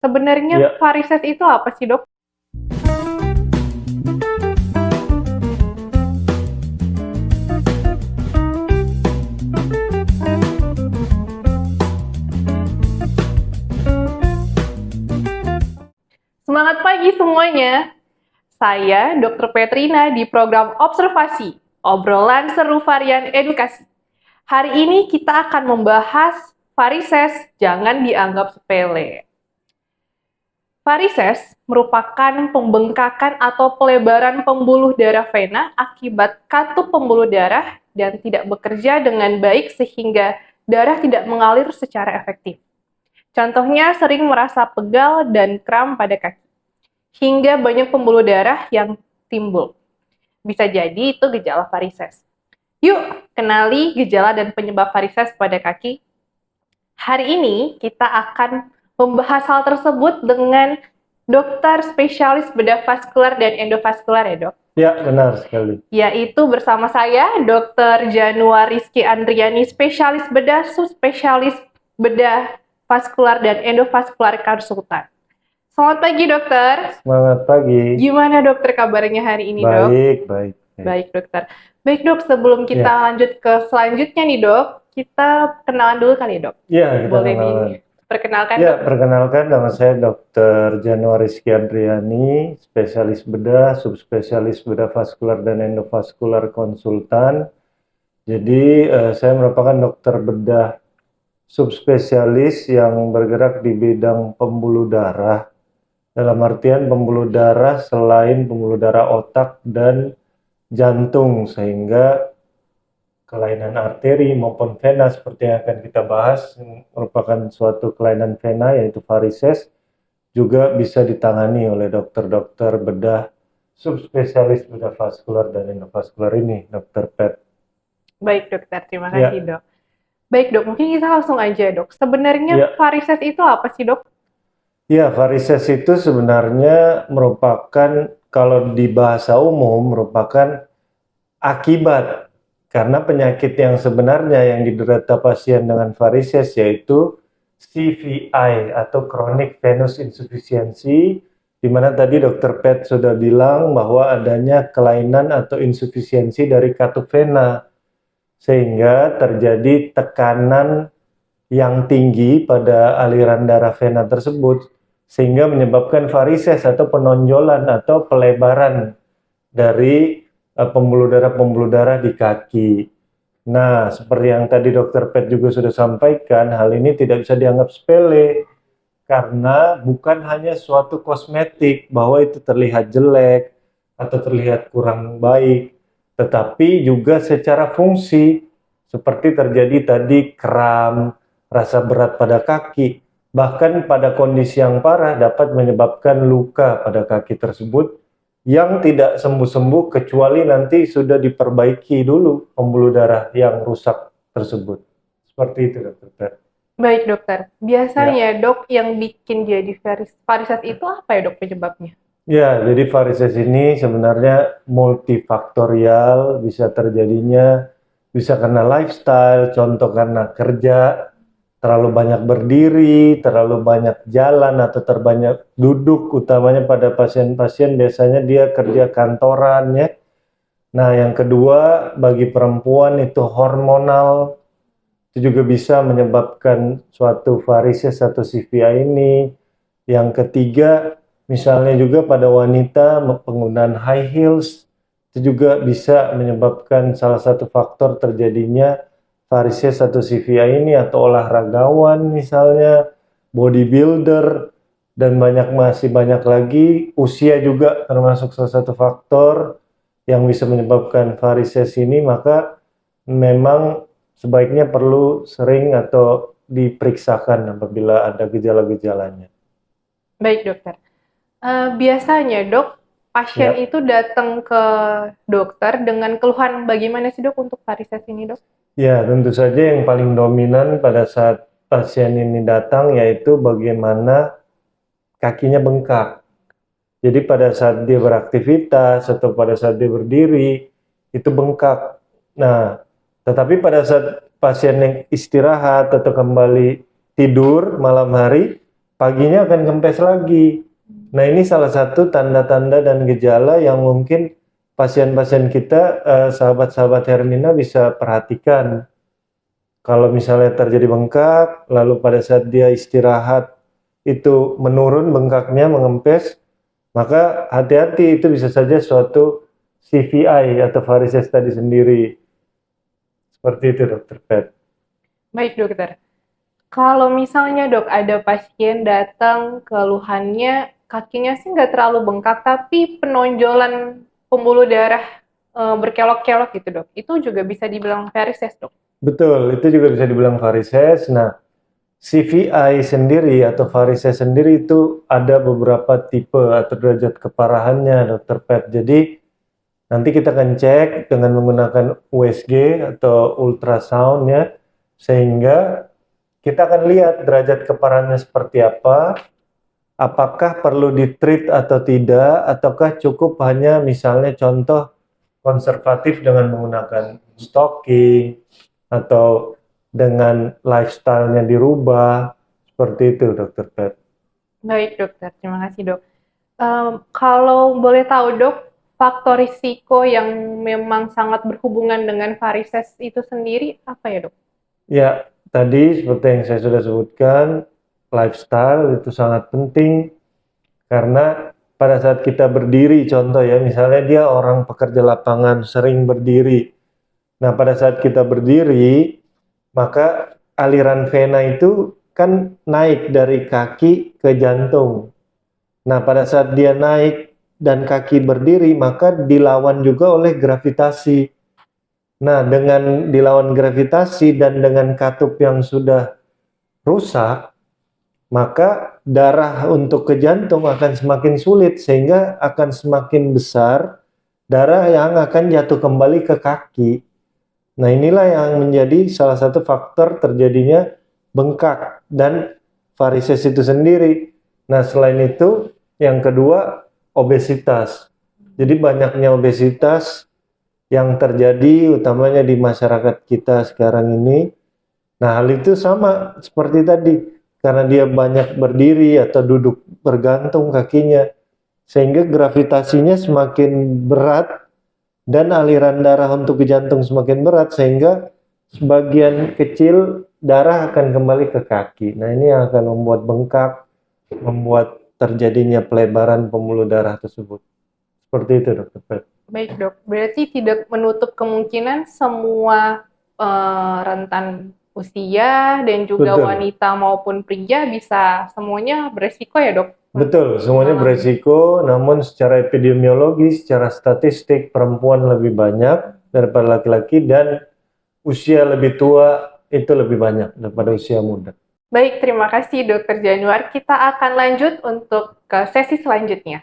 Sebenarnya Ya, varises itu apa sih, Dok? Semangat pagi semuanya. Saya Dr. Petrina di program Observasi, obrolan seru varian edukasi. Hari ini kita akan membahas varises jangan dianggap sepele. Varises merupakan pembengkakan atau pelebaran pembuluh darah vena akibat katup pembuluh darah dan tidak bekerja dengan baik sehingga darah tidak mengalir secara efektif. Contohnya sering merasa pegal dan kram pada kaki, hingga banyak pembuluh darah yang timbul. Bisa jadi itu gejala varises. Yuk, kenali gejala dan penyebab varises pada kaki. Hari ini kita akan membahas hal tersebut dengan dokter spesialis bedah vaskular dan endovaskular ya, Dok. ya benar sekali. Yaitu bersama saya Dr. Januariski Andriani, spesialis bedah, subspesialis bedah vaskular dan endovaskular konsultan. Selamat pagi, dokter. Semangat pagi. Gimana dokter kabarnya hari ini, Dok? Baik, baik. Baik, dokter. Baik, Dok, sebelum kita Ya. lanjut ke selanjutnya nih, Dok, kita kenalan dulu kali ya, Dok. Ya, kita Boleh kenalan. diperkenalkan, Ya, Dok? perkenalkan nama saya Dr. Januariski Andriani, spesialis bedah, subspesialis bedah vaskular dan endovaskular konsultan. Jadi, saya merupakan dokter bedah subspesialis yang bergerak di bidang pembuluh darah. Dalam artian pembuluh darah selain pembuluh darah otak dan jantung, sehingga kelainan arteri maupun vena seperti yang akan kita bahas merupakan suatu kelainan vena yaitu varises, juga bisa ditangani oleh dokter-dokter bedah subspesialis bedah vaskular dan endovaskular ini, Dokter Pet. Baik, dokter. Terima Ya. kasih, Dok. Baik, Dok. Mungkin kita langsung aja, Dok. Sebenarnya Ya. varises itu apa sih, Dok? Ya, varises itu sebenarnya merupakan, kalau di bahasa umum, merupakan akibat karena penyakit yang sebenarnya yang diderita pasien dengan varises yaitu CVI atau chronic venous insufficiency, di mana tadi Dokter Pet sudah bilang bahwa adanya kelainan atau insufisiensi dari katup vena, sehingga terjadi tekanan yang tinggi pada aliran darah vena tersebut, sehingga menyebabkan varises atau penonjolan atau pelebaran dari pembuluh darah di kaki. Nah, seperti yang tadi Dokter Pet juga sudah sampaikan, hal ini tidak bisa dianggap sepele karena bukan hanya suatu kosmetik bahwa itu terlihat jelek atau terlihat kurang baik, tetapi juga secara fungsi seperti terjadi tadi kram, rasa berat pada kaki, bahkan pada kondisi yang parah dapat menyebabkan luka pada kaki tersebut yang tidak sembuh-sembuh kecuali nanti sudah diperbaiki dulu pembuluh darah yang rusak tersebut. Seperti itu, Dokter. Baik, dokter. Biasanya, Dok, yang bikin jadi varises itu apa ya, Dok, penyebabnya? Ya, jadi varises ini sebenarnya multifaktorial, bisa terjadinya bisa karena lifestyle, contoh karena kerja, terlalu banyak berdiri, terlalu banyak jalan atau terbanyak duduk, utamanya pada pasien-pasien biasanya dia kerja kantoran ya. Nah, yang kedua bagi perempuan itu hormonal, itu juga bisa menyebabkan suatu varises atau CVI ini. Yang ketiga, misalnya juga pada wanita penggunaan high heels, itu juga bisa menyebabkan salah satu faktor terjadinya varises atau CVI ini, atau olahragawan misalnya, bodybuilder, dan masih banyak lagi. Usia juga termasuk salah satu faktor yang bisa menyebabkan varises ini, maka memang sebaiknya perlu sering atau diperiksakan apabila ada gejala-gejalanya. Baik, dokter. Biasanya, Dok, pasien Ya. itu datang ke dokter dengan keluhan bagaimana sih, Dok, untuk varises ini, Dok? Ya, tentu saja yang paling dominan pada saat pasien ini datang yaitu bagaimana kakinya bengkak. Jadi pada saat dia beraktivitas atau pada saat dia berdiri, itu bengkak. Nah, tetapi pada saat pasien yang istirahat atau kembali tidur malam hari, paginya akan kempes lagi. Nah, ini salah satu tanda-tanda dan gejala yang mungkin pasien-pasien kita, sahabat-sahabat Hermina bisa perhatikan. Kalau misalnya terjadi bengkak, lalu pada saat dia istirahat itu menurun bengkaknya, mengempes, maka hati-hati, itu bisa saja suatu CVI atau varises tadi sendiri. Seperti itu, Dokter Pet. Baik dokter. Kalau misalnya dok ada pasien datang keluhannya kakinya sih nggak terlalu bengkak tapi penonjolan pembuluh darah berkelok-kelok gitu dok. Itu juga bisa dibilang varises dok. Betul, itu juga bisa dibilang varises. Nah, CVI sendiri atau varises sendiri itu ada beberapa tipe atau derajat keparahannya, Dokter Pet. Jadi nanti kita akan cek dengan menggunakan USG atau ultrasound ya, sehingga kita akan lihat derajat keparahannya seperti apa, apakah perlu ditreat atau tidak, ataukah cukup hanya misalnya contoh konservatif dengan menggunakan stocking atau dengan lifestyle-nya dirubah, seperti itu Dokter Pet. Baik dokter, terima kasih dok. Kalau boleh tahu dok, faktor risiko yang memang sangat berhubungan dengan varises itu sendiri apa ya dok? Ya, tadi seperti yang saya sudah sebutkan, lifestyle itu sangat penting karena pada saat kita berdiri, contoh ya, misalnya dia orang pekerja lapangan sering berdiri. Nah, pada saat kita berdiri, maka aliran vena itu kan naik dari kaki ke jantung. Nah, pada saat dia naik dan kaki berdiri, maka dilawan juga oleh gravitasi. Nah, dengan dilawan gravitasi dan dengan katup yang sudah rusak, maka darah untuk ke jantung akan semakin sulit sehingga akan semakin besar darah yang akan jatuh kembali ke kaki. Nah, inilah yang menjadi salah satu faktor terjadinya bengkak dan varises itu sendiri. Nah, selain itu, yang kedua, obesitas. Jadi banyaknya obesitas yang terjadi utamanya di masyarakat kita sekarang ini. Nah, hal itu sama seperti tadi, karena dia banyak berdiri atau duduk bergantung kakinya, sehingga gravitasinya semakin berat dan aliran darah untuk ke jantung semakin berat, sehingga sebagian kecil darah akan kembali ke kaki. Nah, ini yang akan membuat bengkak, membuat terjadinya pelebaran pembuluh darah tersebut. Seperti itu, Dokter Pet. Baik dok, berarti tidak menutup kemungkinan semua rentan usia dan juga Betul. wanita maupun pria bisa semuanya beresiko ya dok? Betul, semuanya Mengalami. beresiko, namun secara epidemiologi, secara statistik, perempuan lebih banyak daripada laki-laki dan usia lebih tua itu lebih banyak daripada usia muda. Baik, terima kasih Dokter Januar. Kita akan lanjut untuk ke sesi selanjutnya.